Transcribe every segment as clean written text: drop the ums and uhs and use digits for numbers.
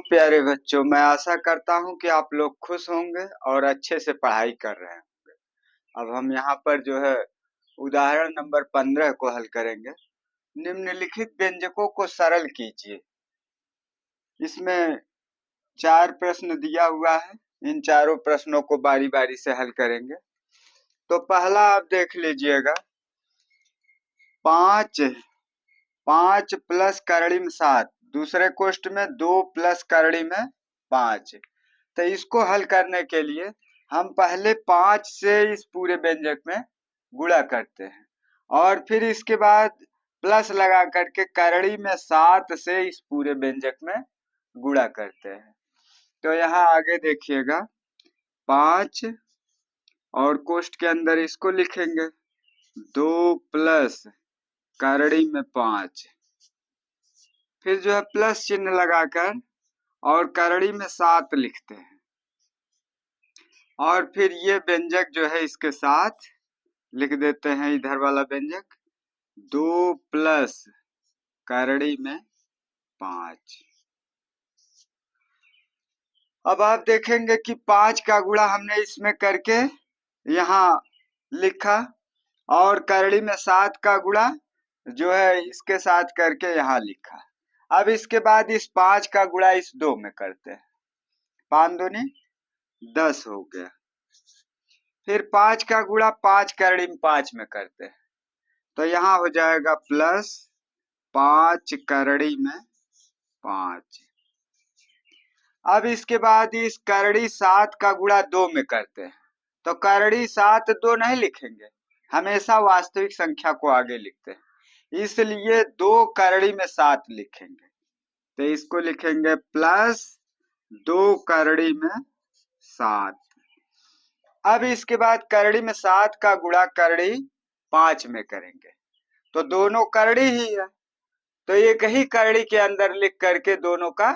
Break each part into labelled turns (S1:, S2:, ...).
S1: प्यारे बच्चों, मैं आशा करता हूं कि आप लोग खुश होंगे और अच्छे से पढ़ाई कर रहे होंगे। अब हम यहाँ पर जो है उदाहरण नंबर 15 को हल करेंगे। निम्नलिखित व्यंजकों को सरल कीजिए। इसमें 4 प्रश्न दिया हुआ है। इन चारों प्रश्नों को बारी बारी से हल करेंगे। तो पहला आप देख लीजिएगा, 5 5 प्लस करीब 7, दूसरे कोष्ठ में 2 प्लस करीब में 5। तो इसको हल करने के लिए हम पहले 5 से इस पूरे व्यंजक में गुणा करते हैं और फिर इसके बाद प्लस लगा करके करड़ी में 7 से इस पूरे व्यंजक में गुणा करते हैं। तो यहाँ आगे देखिएगा, 5 और कोष्ठ के अंदर इसको लिखेंगे 2 प्लस करड़ी में 5, फिर जो है प्लस चिन्ह लगाकर और करड़ी में 7 लिखते हैं और फिर ये व्यंजक जो है इसके साथ लिख देते हैं। इधर वाला व्यंजक 2 प्लस करड़ी में 5। अब आप देखेंगे कि 5 का गुणा हमने इसमें करके यहाँ लिखा और करड़ी में 7 का गुणा जो है इसके साथ करके यहाँ लिखा। अब इसके बाद इस 5 का गुणा इस 2 में करते हैं, 5 दूनी 10 हो गया। फिर 5 का गुणा 5 करड़ी में 5 में करते हैं, तो यहाँ हो जाएगा प्लस 5 करड़ी में 5। अब इसके बाद इस करड़ी 7 का गुणा 2 में करते हैं, तो करड़ी 7 2 नहीं लिखेंगे, हमेशा वास्तविक संख्या को आगे लिखते हैं, इसलिए 2 करड़ी में 7 लिखेंगे। तो इसको लिखेंगे प्लस 2 करड़ी में 7। अब इसके बाद करड़ी में 7 का गुणा करड़ी 5 में करेंगे, तो दोनों करड़ी ही है, तो एक ही करड़ी के अंदर लिख करके दोनों का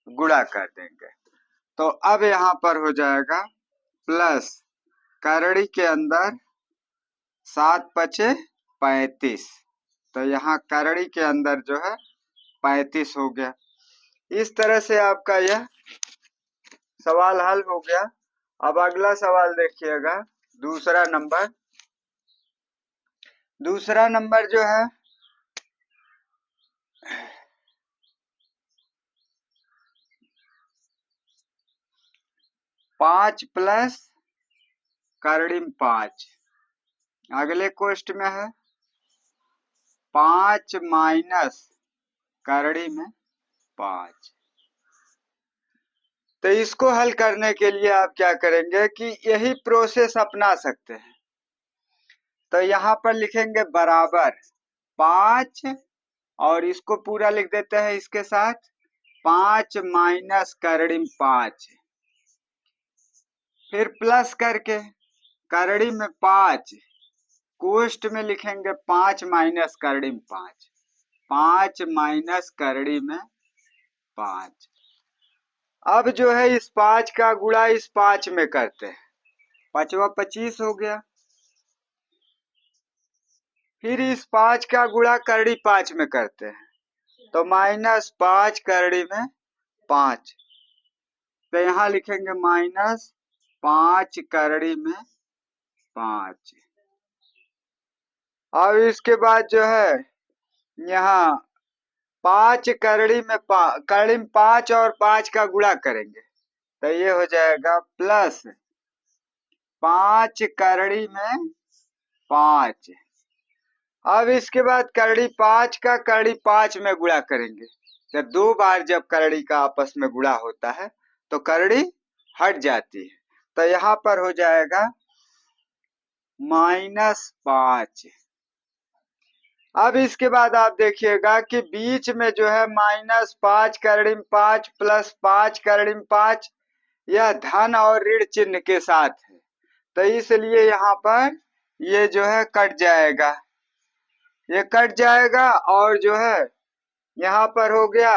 S1: गुणा कर देंगे। तो अब यहाँ पर हो जाएगा प्लस करड़ी के अंदर 7 पचे 35, तो यहाँ करड़ी के अंदर जो है 35 हो गया। इस तरह से आपका यह सवाल हल हो गया। अब अगला सवाल देखिएगा, दूसरा नंबर जो है 5 प्लस करड़ी में 5, अगले कोष्ठ में है 5 माइनस करड़ी में 5। तो इसको हल करने के लिए आप क्या करेंगे कि यही प्रोसेस अपना सकते हैं। तो यहाँ पर लिखेंगे बराबर 5 और इसको पूरा लिख देते हैं इसके साथ 5 माइनस करड़ी में 5, फिर प्लस करके करड़ी में 5, कोष्ठ में लिखेंगे 5 माइनस करड़ी में 5, 5 माइनस करड़ी में 5। अब जो है इस 5 का गुणा इस 5 में करते हैं, 5वां 25 हो गया। फिर इस 5 का गुणा करड़ी 5 में करते हैं, तो माइनस 5 करड़ी में 5, तो यहाँ लिखेंगे माइनस 5 करड़ी में 5। अब इसके बाद जो है यहाँ 5 करड़ी में 5 और 5 का गुणा करेंगे, तो ये हो जाएगा प्लस 5 करड़ी में 5। अब इसके बाद करड़ी 5 का करड़ी 5 में गुणा करेंगे, तो 2 बार जब करड़ी का आपस में गुणा होता है तो करड़ी हट जाती है, तो यहाँ पर हो जाएगा -5। अब इसके बाद आप देखिएगा कि बीच में जो है -5 करड़ी में 5 प्लस 5 करड़ी में 5, यह धन और ऋण चिन्ह के साथ है, तो इसलिए यहाँ पर ये जो है कट जाएगा, ये कट जाएगा और जो है यहाँ पर हो गया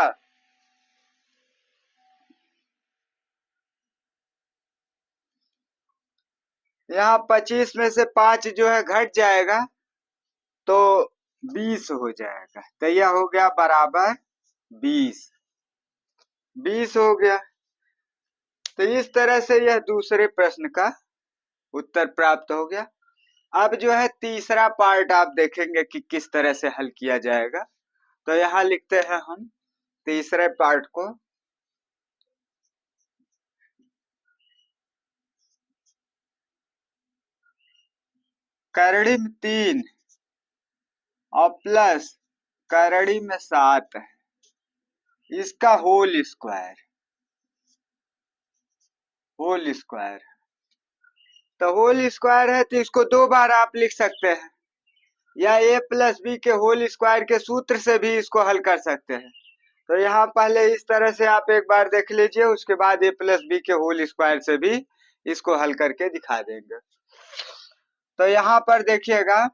S1: यहाँ 25 में से 5 जो है घट जाएगा तो 20 हो जाएगा, तो यह हो गया बराबर 20। 20 हो गया। तो इस तरह से यह दूसरे प्रश्न का उत्तर प्राप्त हो गया। अब जो है तीसरा पार्ट आप देखेंगे कि किस तरह से हल किया जाएगा। तो यहाँ लिखते हैं हम तीसरे पार्ट को। करड़ी में 3 और प्लस करड़ी में 7 इसका होल स्क्वायर। होल स्क्वायर तो होल स्क्वायर है तो इसको 2 बार आप लिख सकते हैं, या a प्लस बी के होल स्क्वायर के सूत्र से भी इसको हल कर सकते हैं। तो यहाँ पहले इस तरह से आप एक बार देख लीजिए, उसके बाद a प्लस बी के होल स्क्वायर से भी इसको हल करके दिखा देंगे। तो यहाँ पर देखिएगा,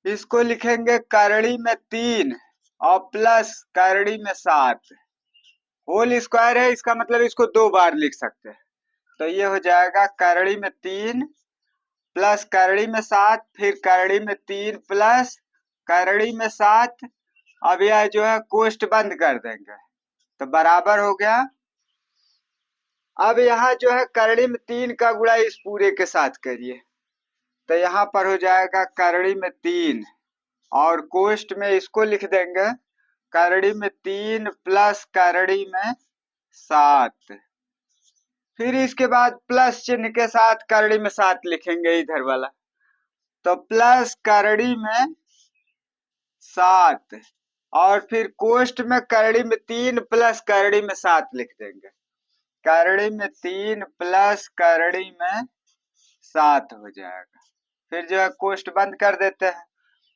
S1: इसको लिखेंगे करड़ी में 3 और प्लस करड़ी में 7। होल स्क्वायर है, इसका मतलब इसको 2 बार लिख सकते हैं। तो ये हो जाएगा करड़ी में 3 प्लस करड़ी में 7, फिर करड़ी में 3 प्लस करड़ी में 7। अब यह जो है कोष्ठ बंद कर देंगे तो बराबर हो गया। अब यहाँ जो है करड़ी में 3 का गुणा इस पूरे के साथ करिए, तो यहाँ पर हो जाएगा करड़ी में 3 और कोष्ठ में इसको लिख देंगे करड़ी में 3 प्लस करड़ी में 7। फिर इसके बाद प्लस चिन्ह के साथ करड़ी में 7 लिखेंगे इधर वाला, तो प्लस करड़ी में 7 और फिर कोष्ठ में करड़ी में 3 प्लस करड़ी में 7 लिख देंगे। करड़ी में 3 प्लस करड़ी में 7 हो जाएगा। फिर जो है कोष्ठ बंद कर देते हैं।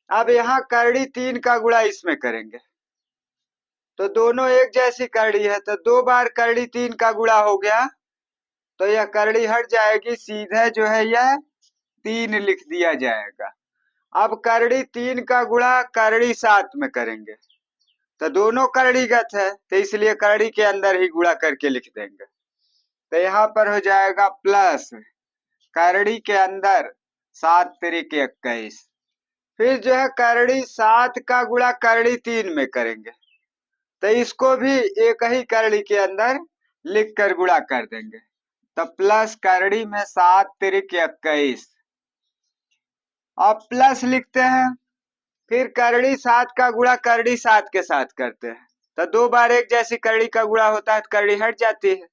S1: अब यहाँ करड़ी 3 का गुणा इसमें करेंगे, तो दोनों एक जैसी करड़ी है, तो 2 बार करड़ी 3 का गुणा हो गया, तो यह करड़ी हट जाएगी, सीधे जो है यह 3 लिख दिया जाएगा। अब करड़ी 3 का गुणा करड़ी 7 में करेंगे, तो दोनों करड़ीगत है, तो इसलिए करड़ी के अंदर ही गुणा करके लिख देंगे। तो यहाँ पर हो जाएगा प्लस करड़ी के अंदर 7 तिरिक 21। फिर जो है करड़ी 7 का गुणा करड़ी 3 में करेंगे, तो इसको भी एक ही करड़ी के अंदर लिख कर गुणा कर देंगे, तो प्लस करड़ी में 7 तिरिक 21। अब प्लस लिखते हैं, फिर करड़ी 7 का गुणा करड़ी 7 के साथ करते हैं, तो 2 बार एक जैसी करड़ी का गुणा होता है तो करड़ी हट जाती है,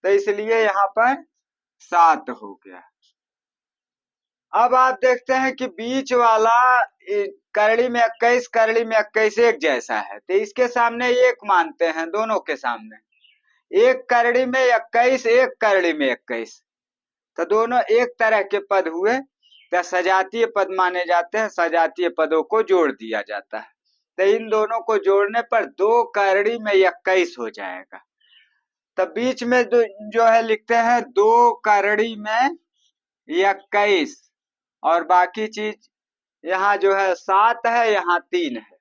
S1: तो इसलिए यहाँ पर 7 हो गया। अब आप देखते हैं कि बीच वाला करड़ी में 21 करड़ी में 21 एक जैसा है, तो इसके सामने एक मानते हैं, दोनों के सामने एक करड़ी में 21 एक करड़ी में 21, तो दोनों एक तरह के पद हुए, तो सजातीय पद माने जाते हैं। सजातीय पदों को जोड़ दिया जाता है, तो इन दोनों को जोड़ने पर 2 करड़ी में 21 हो जाएगा। तो बीच में जो है लिखते हैं 2 करड़ी में 21 और बाकी चीज यहाँ जो है 7 है, यहाँ 3 है,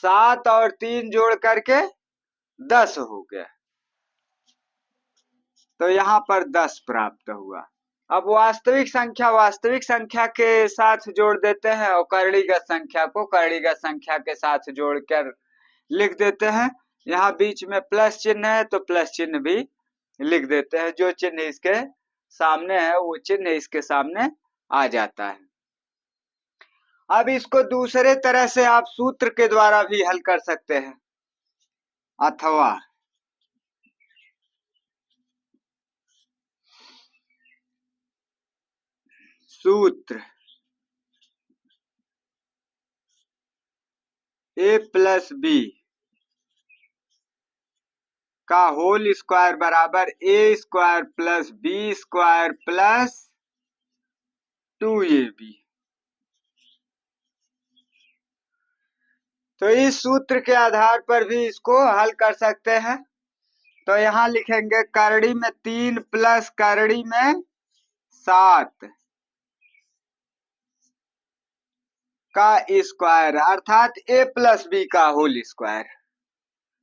S1: 7 और 3 जोड़ करके 10 हो गया, तो यहाँ पर 10 प्राप्त हुआ। अब वास्तविक संख्या के साथ जोड़ देते हैं और करड़ीगत संख्या को करड़ीगत संख्या के साथ जोड़कर लिख देते हैं। यहाँ बीच में प्लस चिन्ह है तो प्लस चिन्ह भी लिख देते हैं, जो चिन्ह इसके सामने है वो चिन्ह इसके सामने आ जाता है। अब इसको दूसरे तरह से आप सूत्र के द्वारा भी हल कर सकते हैं, अथवा सूत्र a प्लस बी का होल स्क्वायर बराबर a square plus B square plus 2ab। तो इस सूत्र के आधार पर भी इसको हल कर सकते हैं। तो यहाँ लिखेंगे करड़ी में 3 प्लस करड़ी में 7 का स्क्वायर, अर्थात a प्लस बी का होल स्क्वायर।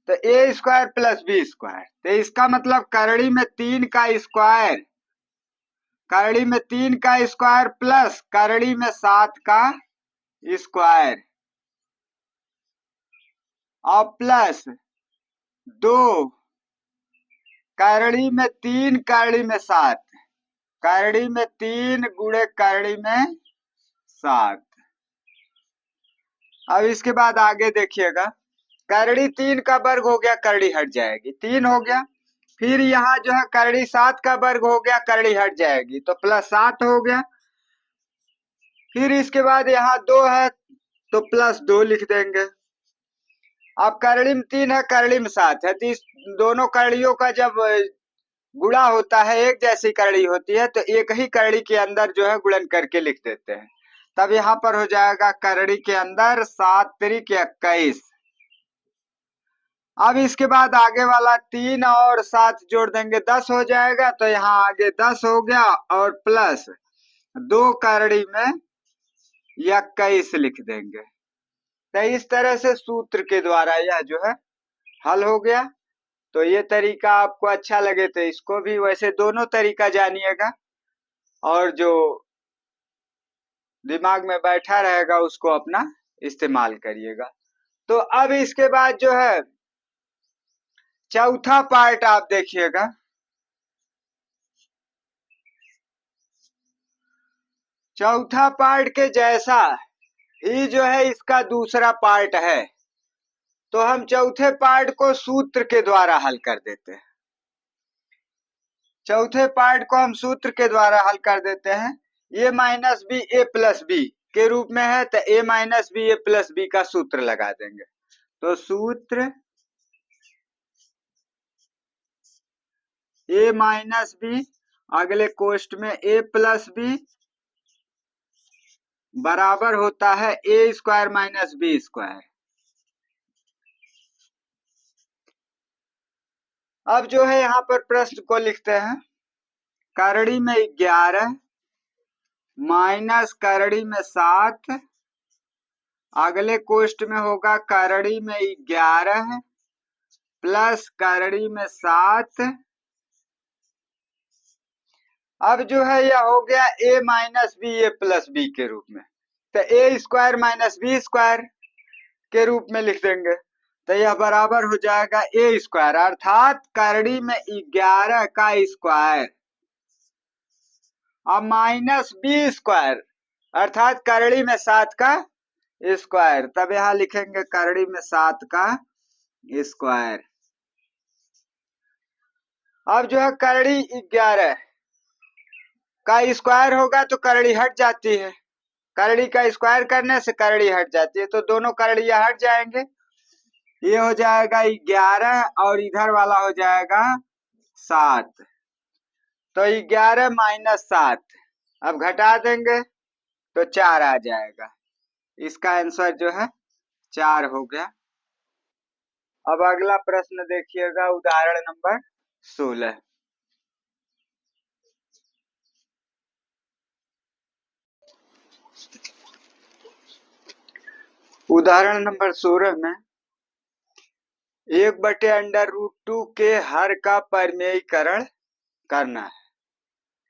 S1: तो a square plus B square, तो इसका मतलब करड़ी में 3 का स्क्वायर, करड़ी में 3 का स्क्वायर प्लस करड़ी में 7 का स्क्वायर और प्लस 2 करड़ी में 3 करड़ी में 7, करड़ी में 3 गुणे करड़ी में 7। अब इसके बाद आगे देखिएगा, करड़ी 3 का वर्ग हो गया, करड़ी हट जाएगी, 3 हो गया। फिर यहाँ जो है करड़ी 7 का वर्ग हो गया, करड़ी हट जाएगी, तो +7 हो गया। फिर इसके बाद यहाँ 2 है तो +2 लिख देंगे। अब करड़ी में 3 है, करड़ी में 7 है, तो इस दोनों करड़ियों का जब गुणा होता है, एक जैसी करड़ी होती है, तो एक ही करड़ी के अंदर जो है गुणन करके लिख देते हैं। तब यहाँ पर हो जाएगा करड़ी के अंदर 7 त्रिक 21। अब इसके बाद आगे वाला 3 और 7 जोड़ देंगे, 10 हो जाएगा, तो यहाँ आगे 10 हो गया और प्लस 2 करड़ी में 21 लिख देंगे। तो इस तरह से सूत्र के द्वारा यह जो है हल हो गया। तो ये तरीका आपको अच्छा लगे तो इसको भी, वैसे दोनों तरीका जानिएगा और जो दिमाग में बैठा रहेगा उसको अपना इस्तेमाल करिएगा। तो अब इसके बाद जो है चौथा पार्ट आप देखिएगा। चौथा पार्ट के जैसा ही जो है इसका दूसरा पार्ट है, तो हम चौथे पार्ट को सूत्र के द्वारा हल कर देते हैं। चौथे पार्ट को हम सूत्र के द्वारा हल कर देते हैं। a minus B A plus B के रूप में है, तो a minus B A plus B का सूत्र लगा देंगे। तो सूत्र a माइनस बी, अगले कोष्ट में a प्लस बी बराबर होता है a square minus B square. अब जो है यहाँ पर प्रश्न को लिखते हैं, करड़ी में 11 माइनस करड़ी में 7, अगले कोष्ट में होगा करड़ी में 11 प्लस करड़ी में 7। अब जो है यह हो गया a minus B A plus B के रूप में, तो a square minus B square के रूप में लिख देंगे। तो यह बराबर हो जाएगा a स्क्वायर, अर्थात करड़ी में 11 का स्क्वायर, अब माइनस बी स्क्वायर अर्थात करड़ी में 7 का स्क्वायर। तब यहाँ लिखेंगे करड़ी में 7 का स्क्वायर। अब जो है करड़ी 11 का स्क्वायर होगा तो करड़ी हट जाती है, करड़ी का स्क्वायर करने से करड़ी हट जाती है, तो दोनों करड़ियां हट जाएंगे। ये हो जाएगा 11 और इधर वाला हो जाएगा 7, तो 11 माइनस 7 अब घटा देंगे तो 4 आ जाएगा। इसका आंसर जो है 4 हो गया। अब अगला प्रश्न देखिएगा, उदाहरण नंबर 16। उदाहरण नंबर 16 में 1/√2 के हर का परिमेयीकरण करना है।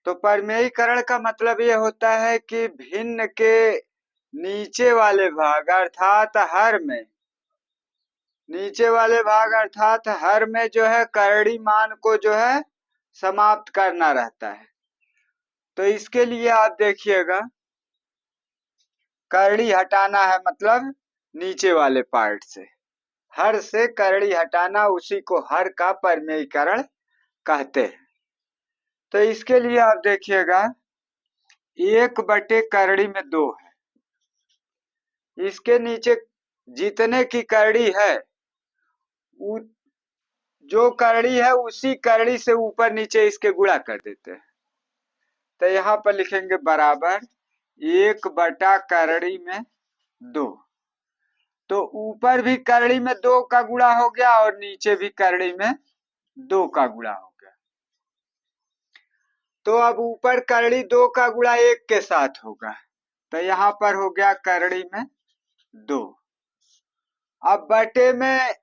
S1: तो परिमेयीकरण का मतलब ये होता है कि भिन्न के नीचे वाले भाग अर्थात हर में, नीचे वाले भाग अर्थात हर में जो है करड़ी मान को जो है समाप्त करना रहता है। तो इसके लिए आप देखिएगा, करड़ी हटाना है मतलब नीचे वाले पार्ट से, हर से करड़ी हटाना, उसी को हर का परिमेयीकरण कहते हैं। तो इसके लिए आप देखिएगा 1/करड़ी में 2 है, इसके नीचे जितने की करड़ी है जो करड़ी है उसी करड़ी से ऊपर नीचे इसके गुणा कर देते हैं। तो यहाँ पर लिखेंगे बराबर 1/करड़ी में 2, तो ऊपर भी करड़ी में 2 का गुणा हो गया और नीचे भी करड़ी में 2 का गुणा हो गया। तो अब ऊपर करड़ी 2 का गुणा 1 के साथ होगा, तो यहाँ पर हो गया करड़ी में 2। अब बटे में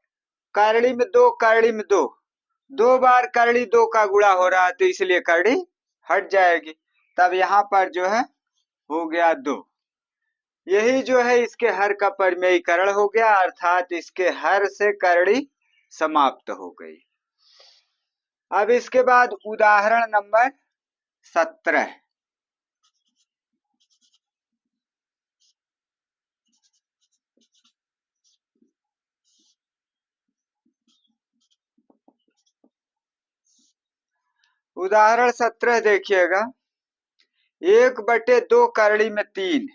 S1: करड़ी में 2, करड़ी में 2, 2 बार करड़ी 2 का गुणा हो रहा है, तो इसलिए करड़ी हट जाएगी। तब यहाँ पर जो है हो गया 2। यही जो है इसके हर का परिमेयीकरण हो गया, अर्थात इसके हर से करड़ी समाप्त हो गई। अब इसके बाद उदाहरण नंबर 17। उदाहरण 17 देखिएगा। 1/2 करड़ी में 3।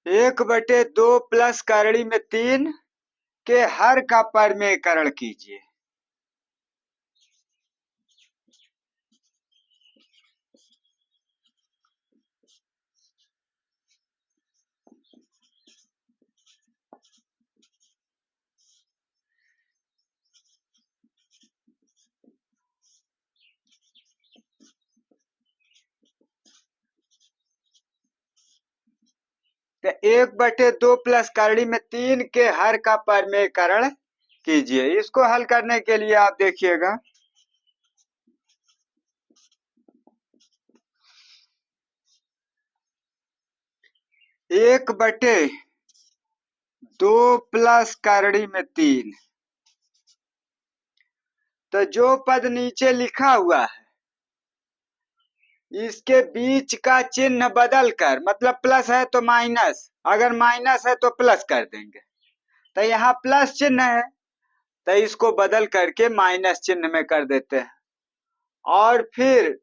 S1: 1/2 प्लस करड़ी में 3 के हर का परमेयकरण कीजिए। तो 1/2 प्लस करड़ी में 3 के हर का परमेयकरण कीजिए। इसको हल करने के लिए आप देखिएगा, 1/2 प्लस करड़ी में 3। तो जो पद नीचे लिखा हुआ है इसके बीच का चिन्ह बदल कर, मतलब प्लस है तो माइनस, अगर माइनस है तो प्लस कर देंगे। तो यहाँ प्लस चिन्ह है तो इसको बदल करके माइनस चिन्ह में कर देते हैं और फिर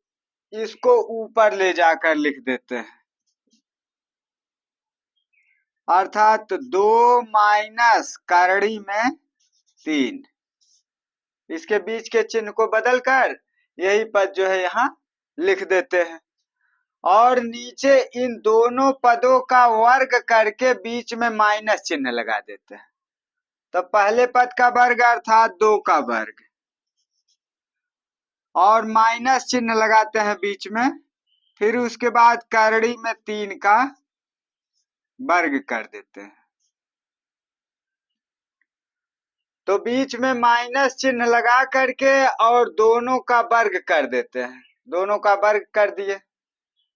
S1: इसको ऊपर ले जाकर लिख देते हैं, अर्थात 2 माइनस करड़ी में 3। इसके बीच के चिन्ह को बदल कर यही पद जो है यहाँ लिख देते हैं और नीचे इन दोनों पदों का वर्ग करके बीच में माइनस चिन्ह लगा देते हैं। तो पहले पद का वर्ग अर्थात 2 का वर्ग और माइनस चिन्ह लगाते हैं बीच में, फिर उसके बाद करड़ी में 3 का वर्ग कर देते हैं। तो बीच में माइनस चिन्ह लगा करके और दोनों का वर्ग कर देते हैं। दोनों का वर्ग कर दिए।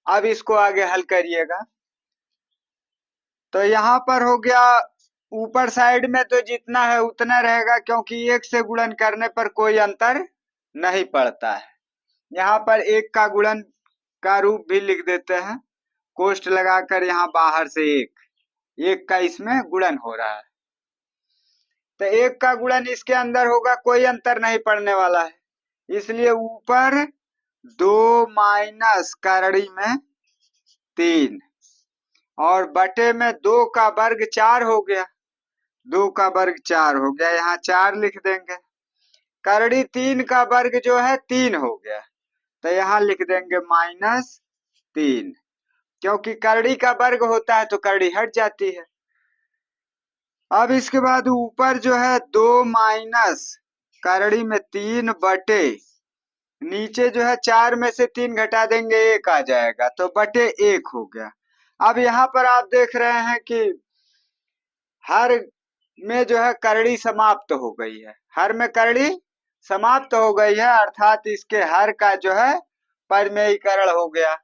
S1: अब इसको आगे हल करिएगा। तो यहाँ पर हो गया, ऊपर साइड में तो जितना है उतना रहेगा क्योंकि 1 से गुणन करने पर कोई अंतर नहीं पड़ता है। यहाँ पर 1 का गुणन का रूप भी लिख देते हैं, कोष्ठ लगाकर यहाँ बाहर से 1 का इसमें गुणन हो रहा है। तो 1 का गुणन इसके अंदर होगा, कोई अंतर नहीं पड़ने वाला है, इसलिए ऊपर 2 माइनस करड़ी में 3 और बटे में 2 का वर्ग 4 हो गया। 2 का वर्ग 4 हो गया, यहाँ 4 लिख देंगे। करड़ी 3 का वर्ग जो है 3 हो गया, तो यहाँ लिख देंगे -3, क्योंकि करड़ी का वर्ग होता है तो करड़ी हट जाती है। अब इसके बाद ऊपर जो है 2 माइनस करड़ी में 3 बटे, नीचे जो है 4 में से 3 घटा देंगे 1 आ जाएगा, तो बटे 1 हो गया। अब यहाँ पर आप देख रहे हैं कि हर में जो है करड़ी समाप्त हो गई है, हर में करड़ी समाप्त हो गई है, अर्थात इसके हर का जो है परमेयीकरण हो गया।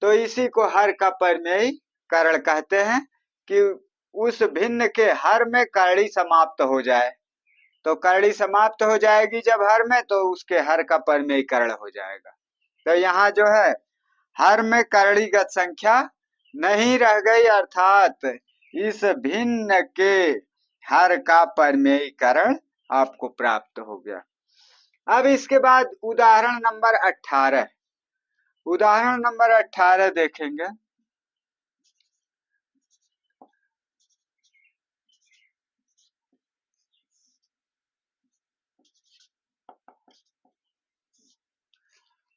S1: तो इसी को हर का परमेयीकरण कहते हैं कि उस भिन्न के हर में करड़ी समाप्त हो जाए। तो करड़ी समाप्त हो जाएगी जब हर में, तो उसके हर का परमेयीकरण हो जाएगा। तो यहाँ जो है हर में करड़ीगत संख्या नहीं रह गई, अर्थात इस भिन्न के हर का परमेयीकरण आपको प्राप्त हो गया। अब इसके बाद उदाहरण नंबर 18। उदाहरण नंबर 18 देखेंगे।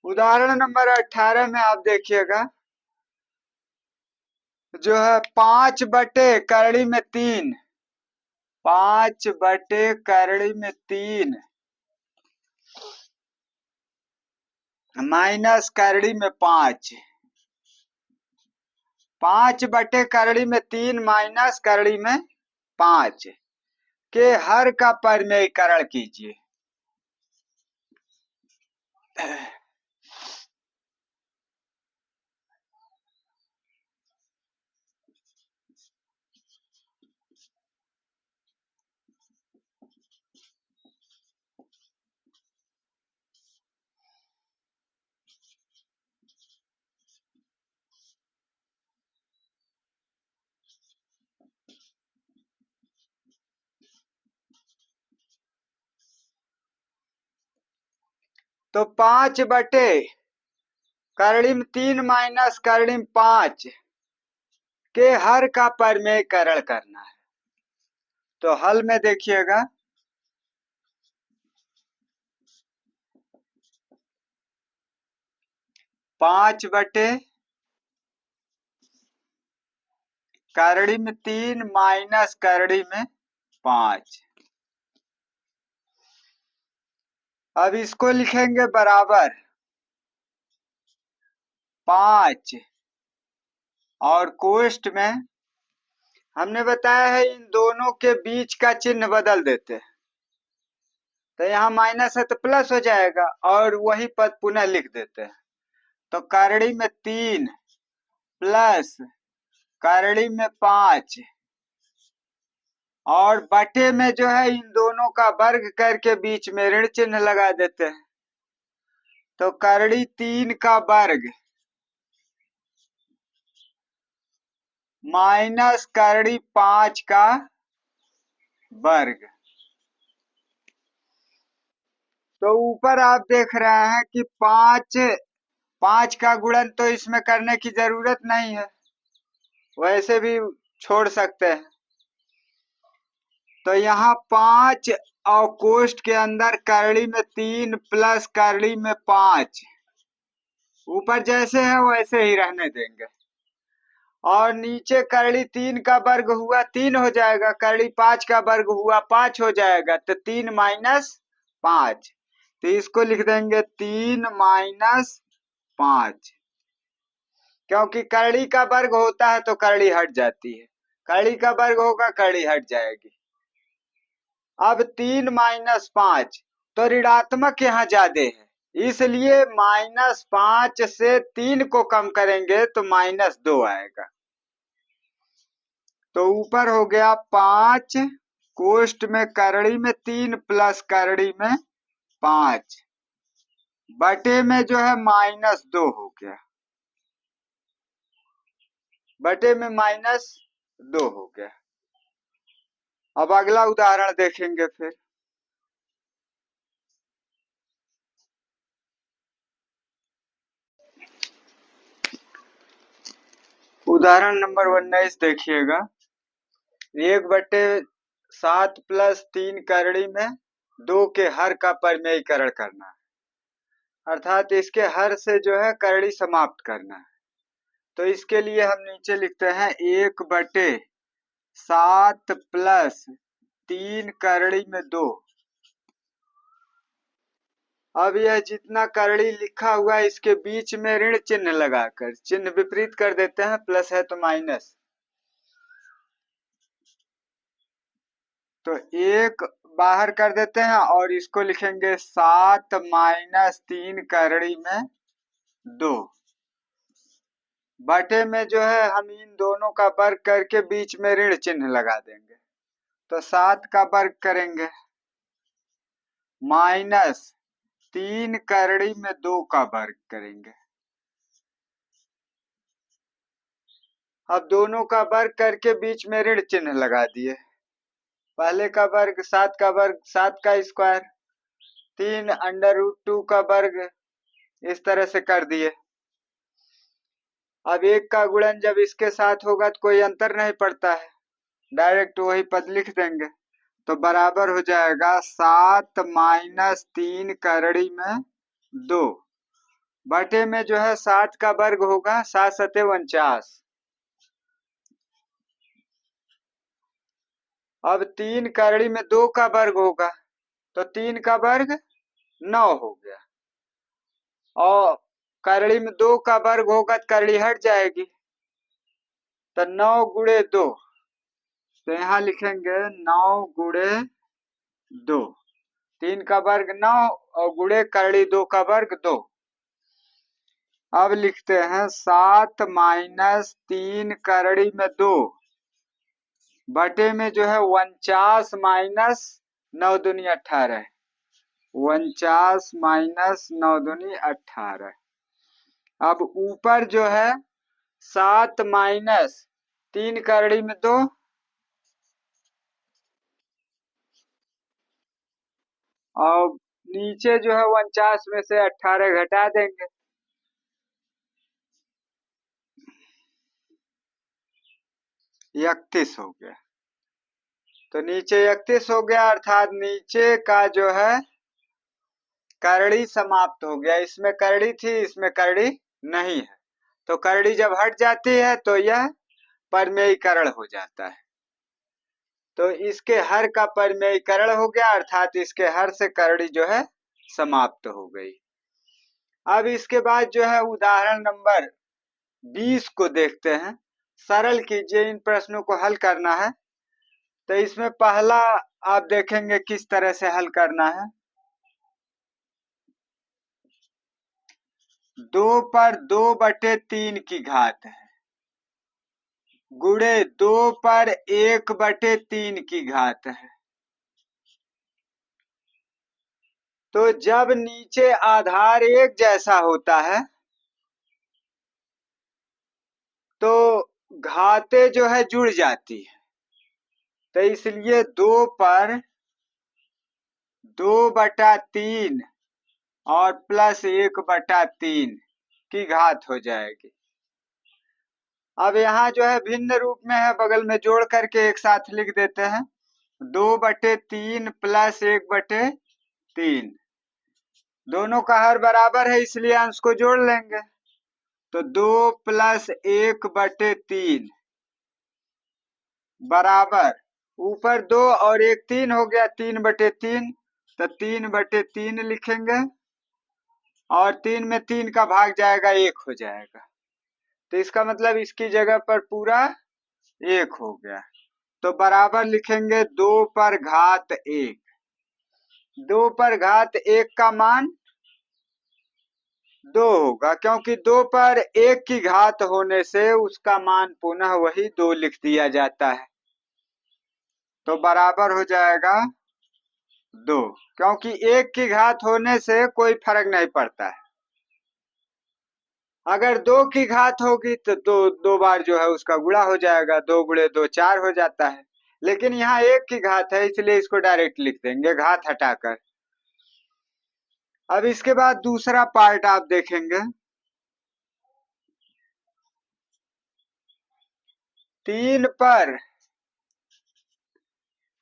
S1: उदाहरण नंबर 18 में आप देखिएगा, जो है 5 बटे करड़ी में 3, 5 बटे करड़ी में 3 माइनस करड़ी में 5, 5 बटे करड़ी में 3 माइनस करड़ी में 5 के हर का परमेयीकरण कीजिए। तो 5 बटे कर्णिम 3 माइनस कर्णिम 5 के हर का परिमेयकरण करना है। तो हल में देखिएगा, 5 बटे कर्णिम 3 माइनस कर्णिम 5। अब इसको लिखेंगे बराबर 5 और कोष्ठ में हमने बताया है इन दोनों के बीच का चिन्ह बदल देते हैं। तो यहाँ माइनस है तो प्लस हो जाएगा और वही पद पुनः लिख देते हैं। तो करड़ी में 3 प्लस करड़ी में 5 और बटे में जो है इन दोनों का वर्ग करके बीच में ऋण चिन्ह लगा देते हैं। तो करड़ी 3 का वर्ग माइनस करड़ी 5 का वर्ग। तो ऊपर आप देख रहे हैं कि 5 का गुणन तो इसमें करने की जरूरत नहीं है, वैसे भी छोड़ सकते हैं। तो यहाँ 5 और कोष्ठ के अंदर करड़ी में 3 प्लस करड़ी में 5 ऊपर जैसे है वैसे ही रहने देंगे। और नीचे करड़ी 3 का वर्ग हुआ 3 हो जाएगा, करड़ी 5 का वर्ग हुआ 5 हो जाएगा। तो 3 माइनस 5, तो इसको लिख देंगे 3 माइनस 5, क्योंकि करड़ी का वर्ग होता है तो करड़ी हट जाती है, करड़ी का वर्ग होगा करड़ी हट जाएगी। अब 3 माइनस 5 तो ऋणात्मक यहाँ ज्यादा है, इसलिए -5 से 3 को कम करेंगे तो -2 आएगा। तो ऊपर हो गया 5 कोष्ठ में करड़ी में 3 प्लस करड़ी में 5 बटे में जो है -2 हो गया, बटे में -2 हो गया। अब अगला उदाहरण देखेंगे फिर। उदाहरण नंबर 19 देखिएगा। 1/7 प्लस 3 करड़ी में 2 के हर का परिमेयकरण करना है, अर्थात इसके हर से जो है करड़ी समाप्त करना है। तो इसके लिए हम नीचे लिखते हैं 1/7 प्लस 3 करड़ी में 2। अब यह जितना करड़ी लिखा हुआ है इसके बीच में ऋण चिन्ह लगाकर चिन्ह विपरीत कर देते हैं, प्लस है तो माइनस। तो 1 बाहर कर देते हैं और इसको लिखेंगे 7 माइनस 3 करड़ी में 2 बटे में जो है हम इन दोनों का वर्ग करके बीच में ऋण चिन्ह लगा देंगे। तो 7 का वर्ग करेंगे माइनस 3 करड़ी में 2 का वर्ग करेंगे। अब दोनों का वर्ग करके बीच में ऋण चिन्ह लगा दिए। पहले का वर्ग 7 का वर्ग 7 का स्क्वायर, 3 √2 का वर्ग, इस तरह से कर दिए। अब 1 का गुणन जब इसके साथ होगा तो कोई अंतर नहीं पड़ता है, डायरेक्ट वही पद लिख देंगे। तो बराबर हो जाएगा 7 माइनस 3 करड़ी में 2 बटे में जो है 7 का वर्ग होगा 7 सते 49। अब 3 करड़ी में 2 का वर्ग होगा तो 3 का वर्ग 9 हो गया, और करड़ी में 2 का वर्ग होगा तो करड़ी हट जाएगी। तो 9 गुणे 2, तो यहाँ लिखेंगे 9 गुणे 2, 3 का वर्ग 9 और गुणे करड़ी 2 का वर्ग 2। अब लिखते हैं 7 माइनस 3 करड़ी में 2 बटे में जो है 49 माइनस 9 दूनी 18, 49 माइनस 9 दूनी 18। अब ऊपर जो है 7 माइनस 3 करड़ी में 2 और नीचे जो है 49 में से 18 घटा देंगे, 31 हो गया। तो नीचे 31 हो गया, अर्थात नीचे का जो है करड़ी समाप्त हो गया। इसमें करड़ी थी, इसमें करड़ी नहीं है। तो करड़ी जब हट जाती है तो यह परमेयीकरण हो जाता है। तो इसके हर का परमेयीकरण हो गया, अर्थात इसके हर से करड़ी जो है समाप्त हो गई। अब इसके बाद जो है उदाहरण नंबर 20 को देखते हैं। सरल कीजिए, इन प्रश्नों को हल करना है। तो इसमें पहला आप देखेंगे किस तरह से हल करना है। 2 पर 2/3 की घात है, गुणे 2 पर 1/3 की घात है। तो जब नीचे आधार एक जैसा होता है तो घातें जो है जुड़ जाती है। तो इसलिए 2 पर 2/3 और प्लस 1/3 की घात हो जाएगी। अब यहाँ जो है भिन्न रूप में है, बगल में जोड़ करके एक साथ लिख देते हैं। 2/3 प्लस 1/3, दोनों का हर बराबर है इसलिए अंश को जोड़ लेंगे। तो 2 प्लस 1/3 बराबर, ऊपर 2 और 1 3 हो गया, 3/3। तो 3/3 लिखेंगे और 3 में 3 का भाग जाएगा, 1 हो जाएगा। तो इसका मतलब इसकी जगह पर पूरा 1 हो गया। तो बराबर लिखेंगे 2 पर घात 1। 2 पर घात 1 का मान 2 होगा, क्योंकि 2 पर 1 की घात होने से उसका मान पुनः वही 2 लिख दिया जाता है। तो बराबर हो जाएगा 2, क्योंकि 1 की घात होने से कोई फर्क नहीं पड़ता है। अगर 2 की घात होगी तो दो बार जो है उसका गुणा हो जाएगा, 2 गुणे 2 4 हो जाता है। लेकिन यहाँ 1 की घात है इसलिए इसको डायरेक्ट लिख देंगे घात हटाकर। अब इसके बाद दूसरा पार्ट आप देखेंगे। 3 पर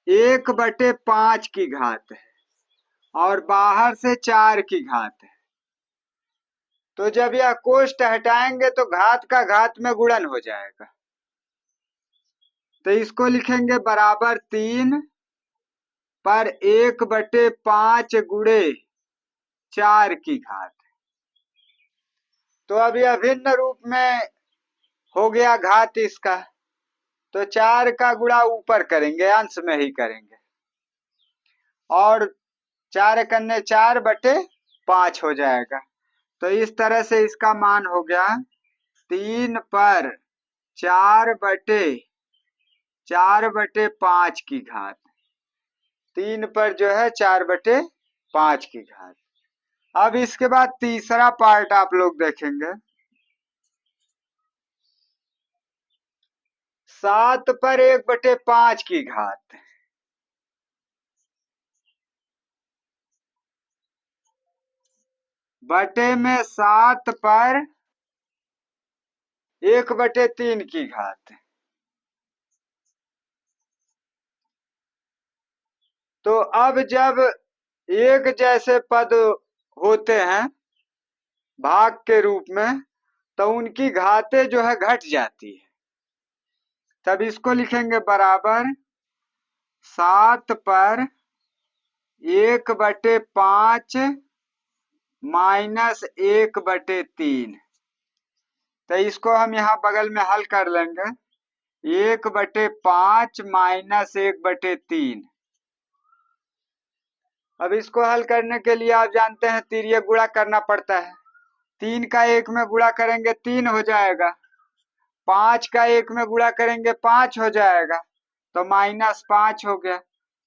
S1: 1/5 की घात है और बाहर से 4 की घात है। तो जब यह कोष्ठ हटाएंगे तो घात का घात में गुणन हो जाएगा। तो इसको लिखेंगे बराबर 3 पर 1/5 गुणे 4 की घात। तो अब यह भिन्न रूप में हो गया घात इसका। तो 4 का गुणा ऊपर करेंगे, अंश में ही करेंगे, और 4 करने 4/5 हो जाएगा। तो इस तरह से इसका मान हो गया 3 पर 4/5 की घात। 3 पर जो है 4/5 की घात। अब इसके बाद तीसरा पार्ट आप लोग देखेंगे। 7 पर 1/5 की घात, बटे में 7 पर 1/3 की घात। तो अब जब एक जैसे पद होते हैं भाग के रूप में तो उनकी घातें जो है घट जाती है। तब इसको लिखेंगे बराबर 7 पर 1/5 माइनस 1/3। तो इसको हम यहाँ बगल में हल कर लेंगे। 1/5 माइनस 1/3। अब इसको हल करने के लिए आप जानते हैं तिर्यक गुणा करना पड़ता है। 3 का 1 में गुणा करेंगे 3 हो जाएगा, 5 का 1 में गुणा करेंगे 5 हो जाएगा, तो -5 हो गया।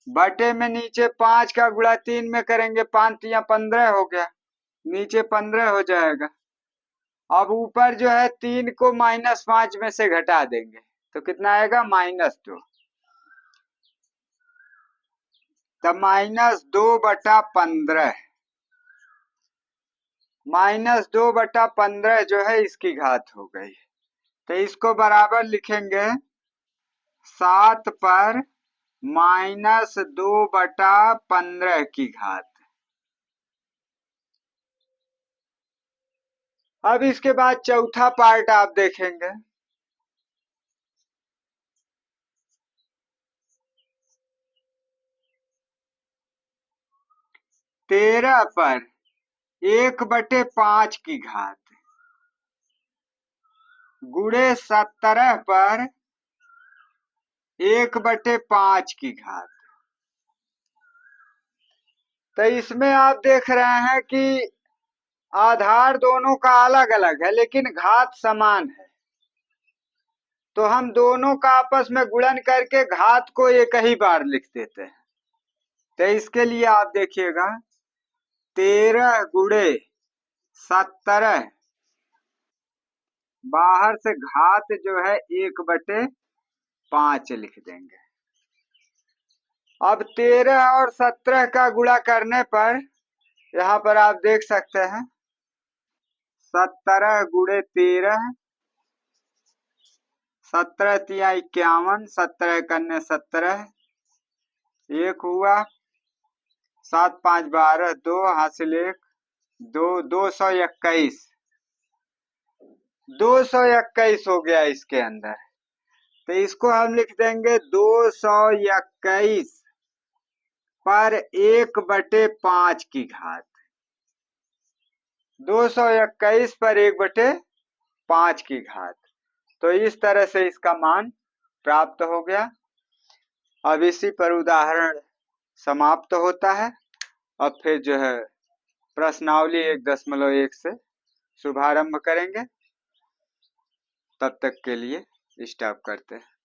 S1: बटे में नीचे 5 का गुणा 3 में करेंगे, 5 या 15 हो गया, नीचे 15 हो जाएगा। अब ऊपर जो है 3 को -5 में से घटा देंगे तो कितना आएगा, -2। तब -2/15 -2/15 जो है इसकी घात हो गई। तो इसको बराबर लिखेंगे 7 पर -2/15 की घात। अब इसके बाद चौथा पार्ट आप देखेंगे। तेरह पर 1/5 की घात गुणे 17 पर 1/5 की घात। तो इसमें आप देख रहे हैं कि आधार दोनों का अलग अलग है लेकिन घात समान है। तो हम दोनों का आपस में गुणन करके घात को एक ही बार लिख देते हैं। तो इसके लिए आप देखिएगा 13 गुणे 17, बाहर से घात जो है 1/5 लिख देंगे। अब 13 और 17 का गुणा करने पर यहाँ पर आप देख सकते हैं 17 गुणे 13, 17 तिया 51, 17 कन्ने 17, 1 हुआ, 7 5 12, 2 हासिल 1, 2 221, 221 हो गया इसके अंदर। तो इसको हम लिख देंगे 221 पर 1/5 की घात। 221 पर 1/5 की घात। तो इस तरह से इसका मान प्राप्त हो गया। अब इसी पर उदाहरण समाप्त होता है। अब फिर जो है प्रश्नावली 1.1 से शुभारंभ करेंगे। तब तक के लिए स्टॉप करते हैं।